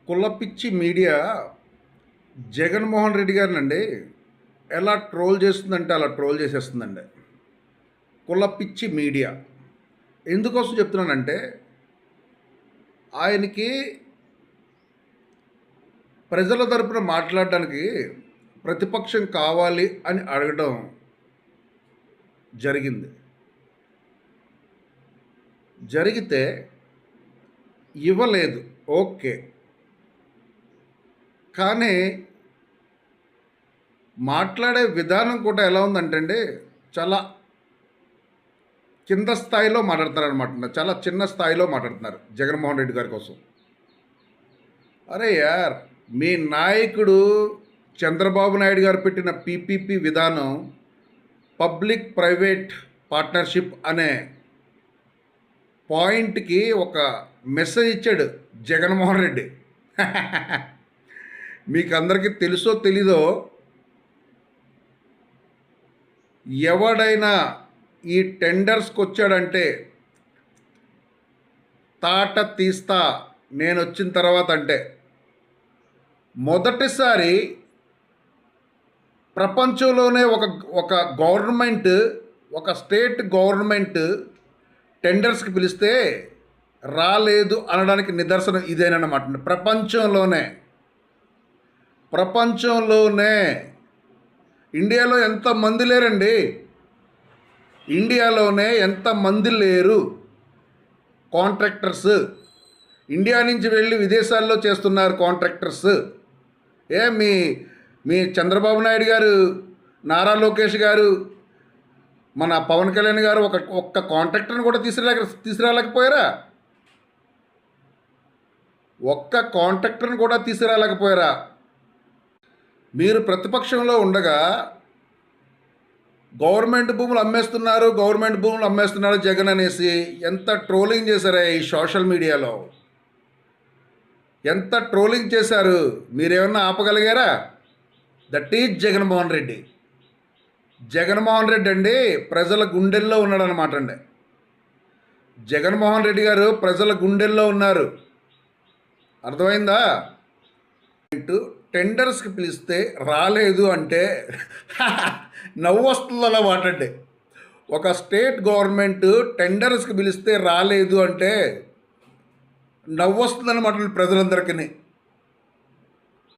కులపిచ్చి media Jaganmohan Reddy గారినండి ఎలా troll చేస్తుందంటే అలా ట్రోల్ చేసేస్తుందండి. కులపిచ్చి మీడియా ఎందుకోసం చెప్తున్నానంటే ఆయనకి ప్రజల తరపున మాట్లాడడానికి ప్రతిపక్షం కావాలి అని అడగడం జరిగింది. జరిగితే ఇవ్వలేదు, ఓకే. కానీ మాట్లాడే విధానం కూడా ఎలా ఉందంటే అండి, చాలా కింద స్థాయిలో మాట్లాడుతున్నారనమాట. చాలా చిన్న స్థాయిలో మాట్లాడుతున్నారు జగన్మోహన్ రెడ్డి గారి కోసం. అరే యార్, మీ నాయకుడు చంద్రబాబు నాయుడు గారు పెట్టిన పీపీపీ విధానం పబ్లిక్ ప్రైవేట్ పార్ట్నర్షిప్ అనే పాయింట్కి ఒక మెసేజ్ ఇచ్చాడు జగన్మోహన్ రెడ్డి. మీకు అందరికీ తెలుసో తెలీదో, ఎవడైనా ఈ టెండర్స్కి వచ్చాడంటే తాట తీస్తా నేను వచ్చిన తర్వాత అంటే, మొదటిసారి ప్రపంచంలోనే ఒక ఒక గవర్నమెంట్, ఒక స్టేట్ గవర్నమెంట్ టెండర్స్కి పిలిస్తే రాలేదు అనడానికి నిదర్శనం ఇదేనమాట. ప్రపంచంలోనే ఇండియాలో ఎంతమంది లేరండి, ఇండియాలోనే ఎంతమంది లేరు కాంట్రాక్టర్స్. ఇండియా నుంచి వెళ్ళి విదేశాల్లో చేస్తున్నారు కాంట్రాక్టర్స్. మీ మీ చంద్రబాబు నాయుడు గారు, నారా లోకేష్ గారు, మన పవన్ కళ్యాణ్ గారు ఒక్క కాంట్రాక్టర్ని కూడా తీసుకురాలేకపోయారా? ఒక్క కాంట్రాక్టర్ని కూడా తీసుకురాలేకపోయారా? మీరు ప్రతిపక్షంలో ఉండగా గవర్నమెంట్ భూములు అమ్మేస్తున్నారు జగన్ అనేసి ఎంత ట్రోలింగ్ చేశారా ఈ సోషల్ మీడియాలో, ఎంత ట్రోలింగ్ చేశారు. మీరేమన్నా ఆపగలిగారా? That is Jaganmohan Reddy. జగన్మోహన్ రెడ్డి అండి ప్రజల గుండెల్లో ఉన్నాడనమాట అండి. జగన్మోహన్ రెడ్డి గారు ప్రజల గుండెల్లో ఉన్నారు, అర్థమైందా? టెండర్స్కి పిలిస్తే రాలేదు అంటే నవ్వు వస్తుంది అలా మాట్లాడే. ఒక స్టేట్ గవర్నమెంట్ టెండర్స్కి పిలిస్తే రాలేదు అంటే నవ్వు వస్తుందన్నమాట ప్రజలందరికీ.